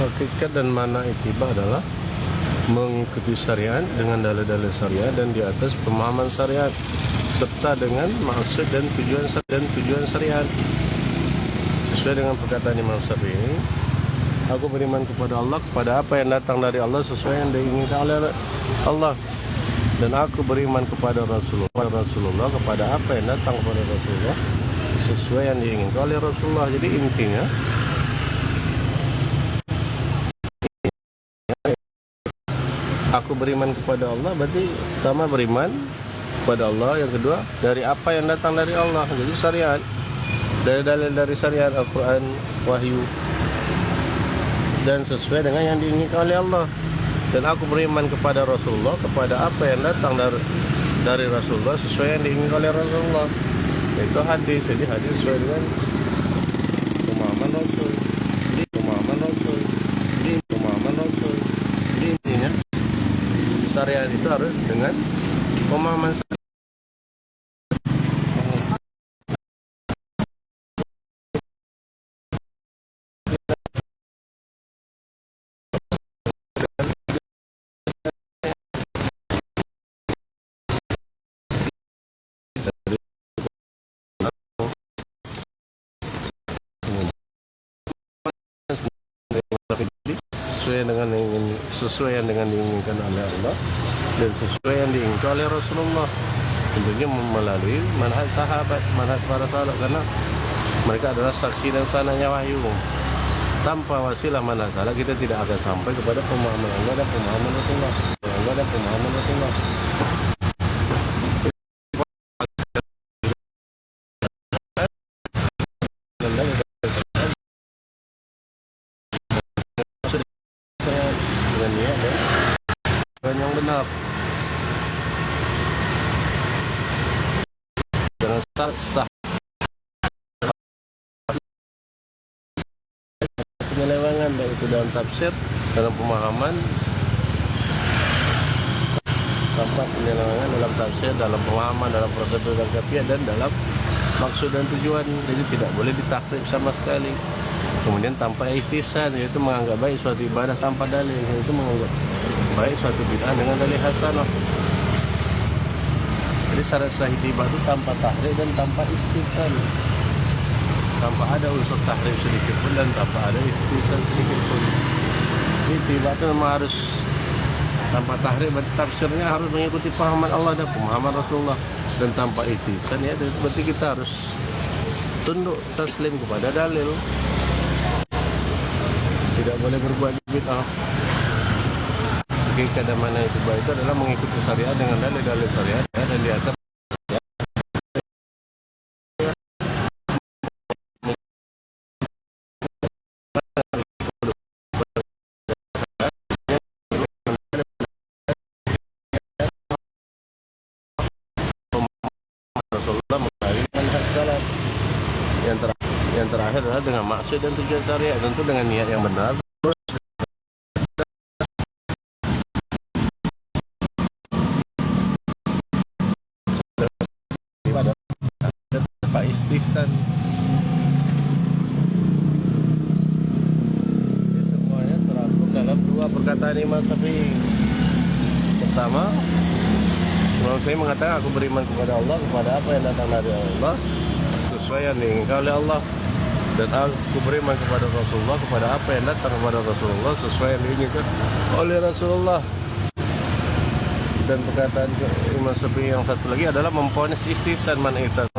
Hakikat dan makna ittiba adalah mengikuti syariat dengan dalil-dalil syariat dan di atas pemahaman syariat serta dengan maksud dan tujuan syariat. Sesuai dengan perkataan Imam Syafi'i, aku beriman kepada Allah, kepada apa yang datang dari Allah sesuai yang diinginkan oleh Allah, dan aku beriman kepada Rasulullah, kepada apa yang datang kepada Rasulullah sesuai yang diinginkan oleh Rasulullah. Jadi intinya aku beriman kepada Allah berarti pertama beriman kepada Allah, yang kedua dari apa yang datang dari Allah, jadi syariat, dari dalil dari syariat Al-Quran, wahyu, dan sesuai dengan yang diinginkan oleh Allah. Dan aku beriman kepada Rasulullah, kepada apa yang datang dari Rasulullah sesuai yang diinginkan oleh Rasulullah. Itu hadis, jadi hadis sesuai dengan pemahaman Rasul, Jadi intinya syariat itu harus dengan pemahaman syariat. Sesuai yang dengan diinginkan oleh Allah dan sesuai yang diinginkan oleh Rasulullah, tentunya melalui manhaj sahabat, manhaj para sahabat, karena mereka adalah saksi dan sanadnya wahyu. Tanpa wasilah manhaj salah kita tidak akan sampai kepada pemahaman Allah dan pemahaman Rasulullah. Dan yang benar, dengan sah penyelewengan, baik itu dalam tafsir, dalam pemahaman, tanpa penyelewengan dalam tafsir, dalam pemahaman, dalam prosedur dan kafiah, dan dalam maksud dan tujuan. Jadi tidak boleh ditakrib sama sekali. Kemudian tanpa ihtisan, yaitu menganggap baik suatu ibadah tanpa dalil, yaitu menganggap baik suatu bid'ah dengan dalil hasanah. Jadi syarat sahih ittiba itu tanpa tahrif dan tanpa istihsan, tanpa ada unsur tahrif sedikit pun dan tanpa ada ihtisan sedikit pun. Ittiba itu memang harus tanpa tahrif, berarti tafsirnya harus mengikuti pahaman Allah dan pemahaman Rasulullah, dan tanpa ihtisan ya berarti kita harus tunduk taslim kepada dalil, tidak boleh berbuat bid'ah. Hakikat dan makna ittiba itu adalah mengikuti syariat dengan dalil-dalil syariat ya, dan di atas Rasulullah melalui manhaj salaf. Yang terakhir adalah dengan maksud dan tujuan syariat, tentu dengan niat yang benar. Tanpa istihsan. Ini semuanya terangkum dalam dua perkataan Imam Syafi'i. Pertama, Imam Syafi'i mengatakan aku beriman kepada Allah, kepada apa yang datang dari Allah sesuai yang diinginkan oleh Allah, dan aku beriman kepada Rasulullah, kepada apa yang datang kepada Rasulullah sesuai yang diinginkan oleh Rasulullah. Dan perkataan Imam Syafi'i yang satu lagi adalah memponis istihsan man itas.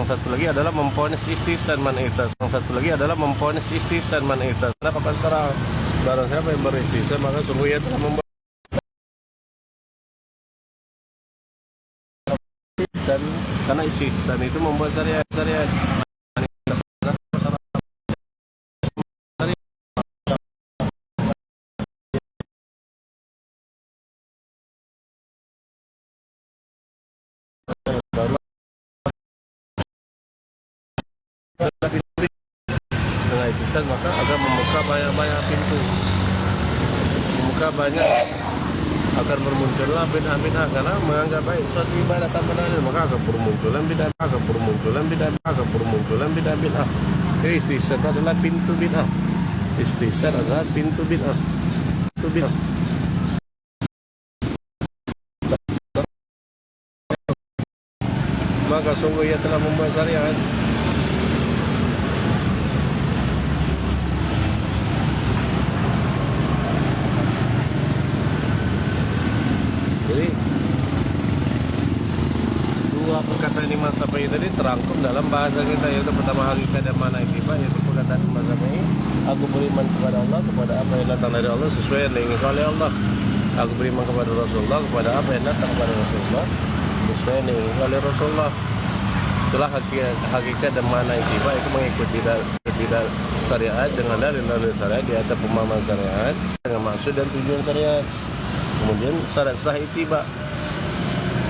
Kenapa kan sekarang barang siapa yang beristihsan maka sungguh ia telah membuat, dan karena istihsan itu membuat syariat dengan istihsan, maka akan membuka banyak pintu, membuka banyak, akan bermuncullah bid'ah karena menganggap baik suatu ibadah tanpa dalil, maka akan bermunculan bid'ah. Jadi istihsan adalah pintu bid'ah. Istihsan adalah pintu bid'ah. Pintu bid'ah. Maka sungguh ia telah membuat syariat. Jadi dua perkataan Imam Syafi'i tadi terangkum dalam bahasa kita, yaitu pertama hakikat dan mana ittiba, yaitu perkataan Imam Syafi'i, aku beriman kepada Allah, kepada apa yang datang dari Allah sesuai yang diinginkan oleh Allah. Aku beriman kepada Rasulullah, kepada apa yang datang kepada Rasulullah sesuai yang diinginkan oleh Rasulullah. Itulah hakikat dan mana ittiba, itu mengikuti syariat dengan dalil-dalil syariat di atas pemahaman syariat dengan maksud dan tujuan syariat. Kemudian syarat sah ittiba,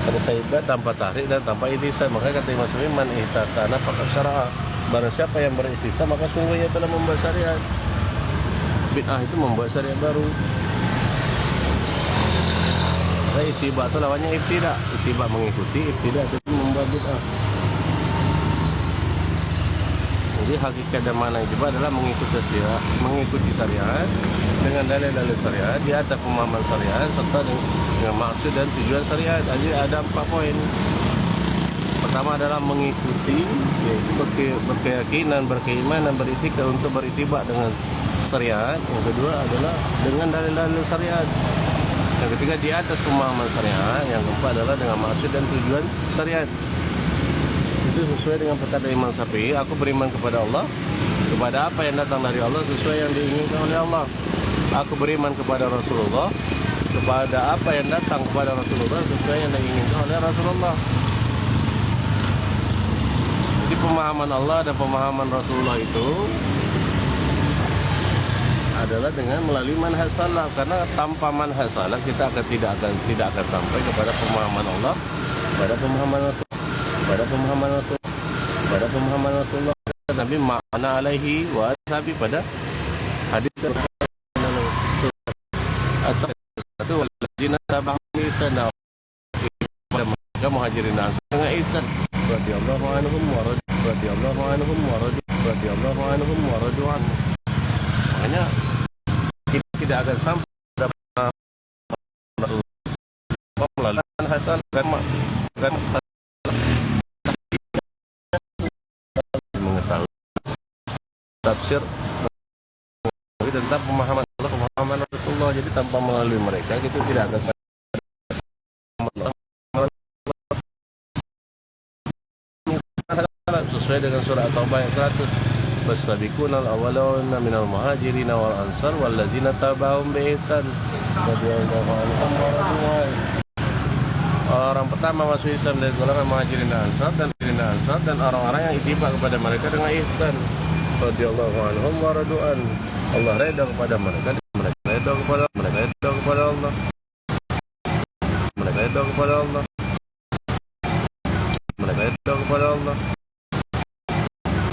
ada sahibah tanpa tahrik dan tanpa ihtisan. Maka kata Imam Syafi'i, man ihtasana faqad syara'a. Barang siapa yang berihtisan maka sungguh ia telah membuat syariat. Bid'ah itu membuat syariat baru. Nah, ittiba itu lawannya ibtida'. Ittiba mengikuti, ibtida' itu membuat bid'ah. Jadi hakikat dan makna ittiba adalah mengikuti syariat dengan dalil-dalil syariat di atas pemahaman syariat serta dengan maksud dan tujuan syariat. Jadi ada 4 poin. Pertama adalah mengikuti, yaitu berkeyakinan, berkeimanan, beritikad untuk beritiba dengan syariat. Yang kedua adalah dengan dalil-dalil syariat. Yang ketiga di atas pemahaman syariat. Yang keempat adalah dengan maksud dan tujuan syariat. Itu sesuai dengan perkataan Imam Syafi'i, aku beriman kepada Allah, kepada apa yang datang dari Allah sesuai yang diinginkan oleh Allah. Aku beriman kepada Rasulullah, kepada apa yang datang kepada Rasulullah sesuai yang diinginkan oleh Rasulullah. Jadi pemahaman Allah dan pemahaman Rasulullah itu adalah dengan melalui manhaj salaf, karena tanpa manhaj salaf kita tidak akan sampai kepada pemahaman Allah, pada pemahaman Rasul, pada pemahaman Rasulullah Nabi ma'ana alaihi wa ashabi pada hadis atau satu walladzina tabahum ihsan pada mereka muhajirin dan ansar dengan ihsan radhiyallahu anhum wa radu anhu. Makanya kita tidak akan sampai pada Rasulullah melalui hasan dan mengetahui tafsir tentang pemahaman Allah, pemahaman Rasulullah. Jadi tanpa melalui mereka kita tidak akan sesuai dengan surah At-Taubah ayat 100. Wasabiqunal awwaluna minal muhajirin wal ansar wallazina tabauhum bi ihsan radhiyallahu anhum wa radu anhu. Orang pertama masuk Islam dari golongan muhajirin dan ansar dan orang-orang yang ittiba kepada mereka dengan ihsan radhiyallahu anhum wa radu anhu. Allah redha kepada mereka, mereka redha kepada Allah, mereka redha kepada Allah, mereka redha kepada Allah, mereka redha kepada Allah.